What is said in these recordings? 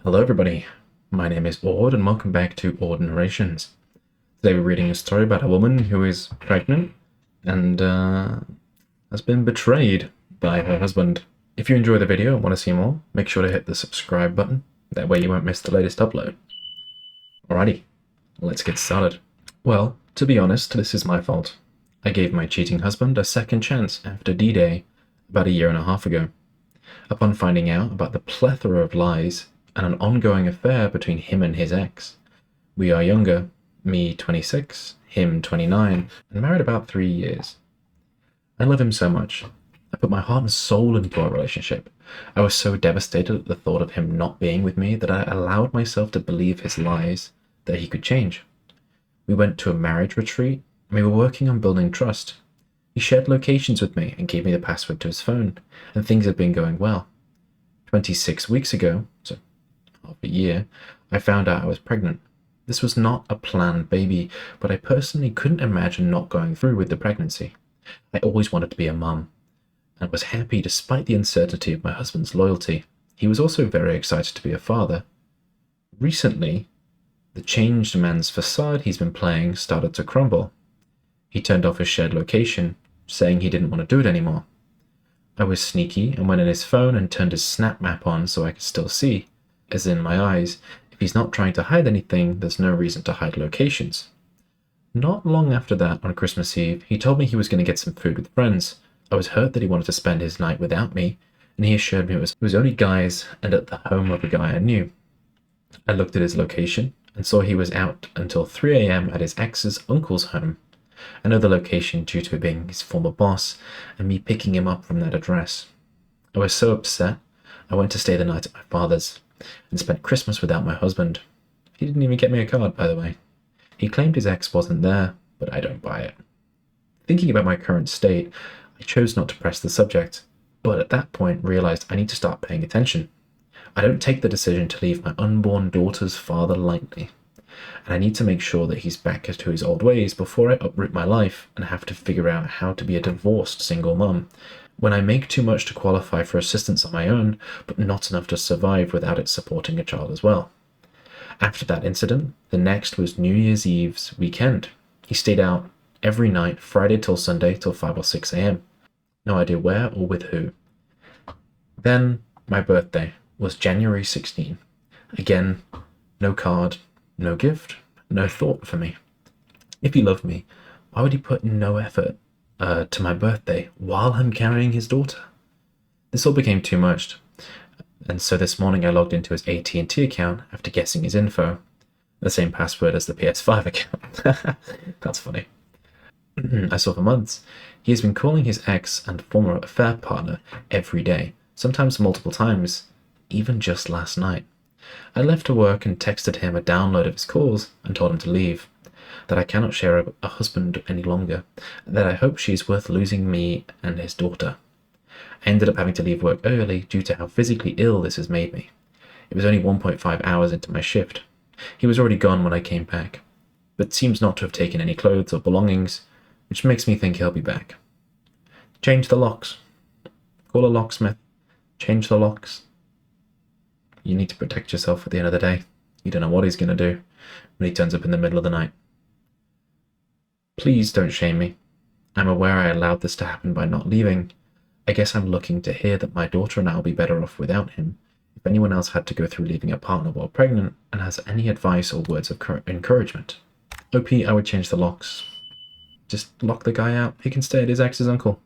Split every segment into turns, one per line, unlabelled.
Hello everybody, my name is Aud and welcome back to Aud Narrations. Today we're reading a story about a woman who is pregnant and has been betrayed by her husband. If you enjoy the video and want to see more, make sure to hit the subscribe button, that way you won't miss the latest upload. Alrighty, let's get started. Well, to be honest, this is my fault. I gave my cheating husband a second chance after D-Day about a year and a half ago. Upon finding out about the plethora of lies and an ongoing affair between him and his ex. We are younger, me 26, him 29, and married about 3 years. I love him so much. I put my heart and soul into our relationship. I was so devastated at the thought of him not being with me that I allowed myself to believe his lies, that he could change. We went to a marriage retreat, and we were working on building trust. He shared locations with me and gave me the password to his phone, and things had been going well. 26 weeks ago, so half a year, I found out I was pregnant. This was not a planned baby, but I personally couldn't imagine not going through with the pregnancy. I always wanted to be a mum, and was happy despite the uncertainty of my husband's loyalty. He was also very excited to be a father. Recently, the changed man's facade he's been playing started to crumble. He turned off his shared location, saying he didn't want to do it anymore. I was sneaky and went in his phone and turned his snap map on so I could still see. As in my eyes, if he's not trying to hide anything, there's no reason to hide locations. Not long after that, on Christmas Eve, he told me he was going to get some food with friends. I was hurt that he wanted to spend his night without me, and he assured me it was only guys and at the home of a guy I knew. I looked at his location and saw he was out until 3 a.m. at his ex's uncle's home. I know the location due to it being his former boss and me picking him up from that address. I was so upset, I went to stay the night at my father's and spent Christmas without my husband. He didn't even get me a card, by the way. He claimed his ex wasn't there, but I don't buy it. Thinking about my current state, I chose not to press the subject, but at that point realized I need to start paying attention. I don't take the decision to leave my unborn daughter's father lightly, and I need to make sure that he's back to his old ways before I uproot my life and have to figure out how to be a divorced single mum, when I make too much to qualify for assistance on my own, but not enough to survive without it supporting a child as well. After that incident, the next was New Year's Eve's weekend. He stayed out every night, Friday till Sunday till 5 or 6 a.m. No idea where or with who. Then, my birthday was January 16. Again, no card, no gift, no thought for me. If he loved me, why would he put in no effort to my birthday while I'm carrying his daughter? This all became too much, and so this morning I logged into his AT&T account after guessing his info. The same password as the PS5 account. That's funny. I saw for months. He has been calling his ex and former affair partner every day, sometimes multiple times, even just last night. I left to work and texted him a download of his calls and told him to leave, that I cannot share a husband any longer, and that I hope she is worth losing me and his daughter. I ended up having to leave work early due to how physically ill this has made me. It was only 1.5 hours into my shift. He was already gone when I came back, but seems not to have taken any clothes or belongings, which makes me think he'll be back. Change the locks. Call a locksmith. Change the locks. You need to protect yourself at the end of the day. You don't know what he's going to do when he turns up in the middle of the night. Please don't shame me. I'm aware I allowed this to happen by not leaving. I guess I'm looking to hear that my daughter and I will be better off without him. If anyone else had to go through leaving a partner while pregnant and has any advice or words of encouragement. OP, I would change the locks. Just lock the guy out. He can stay at his ex's uncle.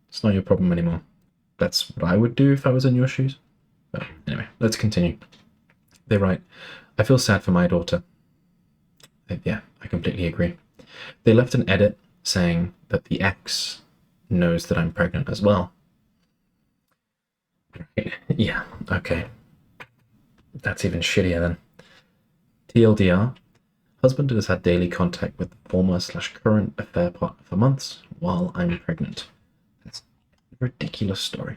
It's not your problem anymore. That's what I would do if I was in your shoes. But anyway, let's continue. They write, I feel sad for my daughter. Yeah, I completely agree. They left an edit saying that the ex knows that I'm pregnant as well. Right. Yeah, okay. That's even shittier then. TLDR, husband has had daily contact with the former/current affair partner for months while I'm pregnant. That's a ridiculous story.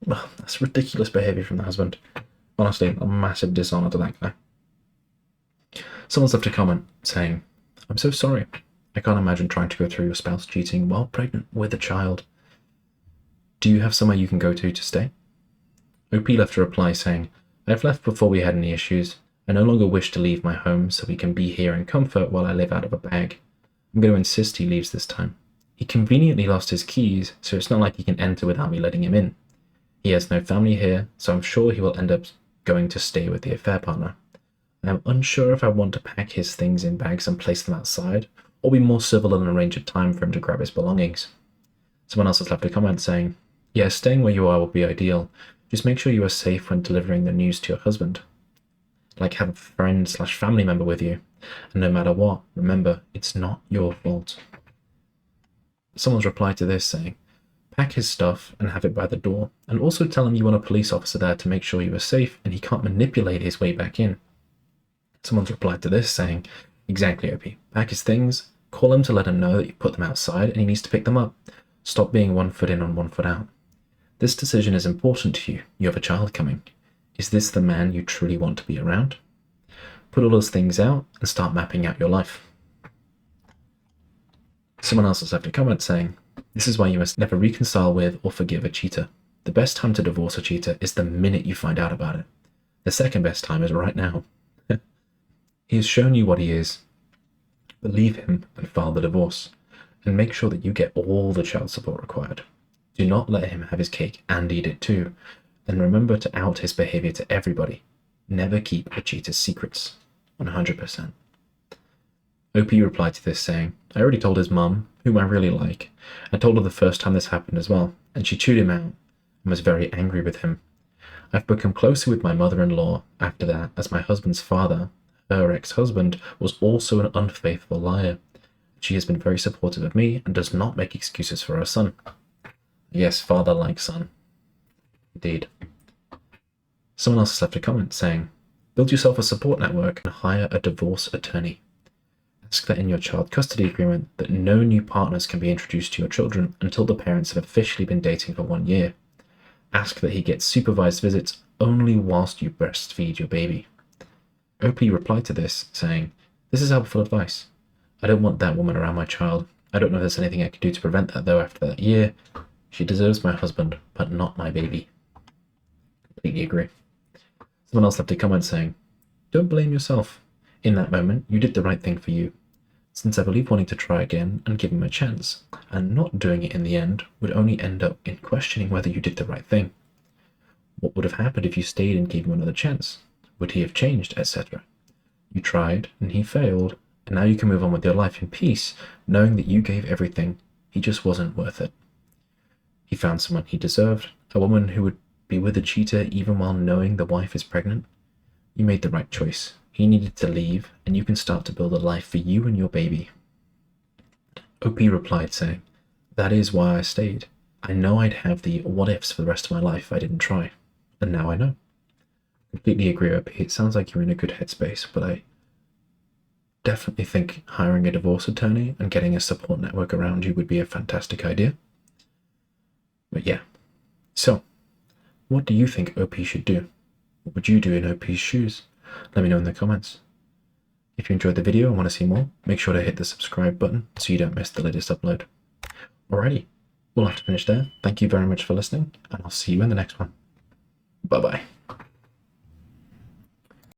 Well, that's ridiculous behavior from the husband. Honestly, a massive dishonor to that guy. Someone's left a comment saying, I'm so sorry. I can't imagine trying to go through your spouse cheating while pregnant with a child. Do you have somewhere you can go to stay? OP left a reply saying, I've left before we had any issues. I no longer wish to leave my home so we can be here in comfort while I live out of a bag. I'm going to insist he leaves this time. He conveniently lost his keys, so it's not like he can enter without me letting him in. He has no family here, so I'm sure he will end up going to stay with the affair partner. I am unsure if I want to pack his things in bags and place them outside, or be more civil and arrange a time for him to grab his belongings. Someone else has left a comment saying, yeah, staying where you are will be ideal. Just make sure you are safe when delivering the news to your husband. Like, have a friend/family member with you. And no matter what, remember, it's not your fault. Someone's replied to this saying, pack his stuff and have it by the door, and also tell him you want a police officer there to make sure you are safe and he can't manipulate his way back in. Someone's replied to this saying, exactly, OP. Pack his things, call him to let him know that you put them outside and he needs to pick them up. Stop being 1 foot in and 1 foot out. This decision is important to you. You have a child coming. Is this the man you truly want to be around? Put all those things out and start mapping out your life. Someone else has left a comment saying, this is why you must never reconcile with or forgive a cheater. The best time to divorce a cheater is the minute you find out about it. The second best time is right now. He has shown you what he is. Believe him and file the divorce. And make sure that you get all the child support required. Do not let him have his cake and eat it too. And remember to out his behavior to everybody. Never keep a cheater's secrets. 100%. OP replied to this saying, I already told his mum, whom I really like. I told her the first time this happened as well, and she chewed him out and was very angry with him. I've become closer with my mother-in-law after that, as my husband's father, her ex-husband, was also an unfaithful liar. She has been very supportive of me and does not make excuses for her son. Yes, father like son. Indeed. Someone else has left a comment saying, build yourself a support network and hire a divorce attorney. Ask that in your child custody agreement that no new partners can be introduced to your children until the parents have officially been dating for 1 year. Ask that he gets supervised visits only whilst you breastfeed your baby. OP replied to this saying, this is helpful advice. I don't want that woman around my child. I don't know if there's anything I can do to prevent that though after that year. She deserves my husband, but not my baby. Completely agree. Someone else left a comment saying, don't blame yourself. In that moment, you did the right thing for you. Since I believe wanting to try again and give him a chance, and not doing it in the end, would only end up in questioning whether you did the right thing. What would have happened if you stayed and gave him another chance? Would he have changed, etc.? You tried, and he failed, and now you can move on with your life in peace, knowing that you gave everything. He just wasn't worth it. He found someone he deserved, a woman who would be with a cheater even while knowing the wife is pregnant. You made the right choice. He needed to leave, and you can start to build a life for you and your baby. OP replied saying, that is why I stayed. I know I'd have the what-ifs for the rest of my life if I didn't try, and now I know. Completely agree, OP. It sounds like you're in a good headspace, but I definitely think hiring a divorce attorney and getting a support network around you would be a fantastic idea. But yeah. So, what do you think OP should do? What would you do in OP's shoes? Let me know in the comments. If you enjoyed the video and want to see more, make sure to hit the subscribe button so you don't miss the latest upload. Alrighty, we'll have to finish there. Thank you very much for listening, and I'll see you in the next one. Bye-bye.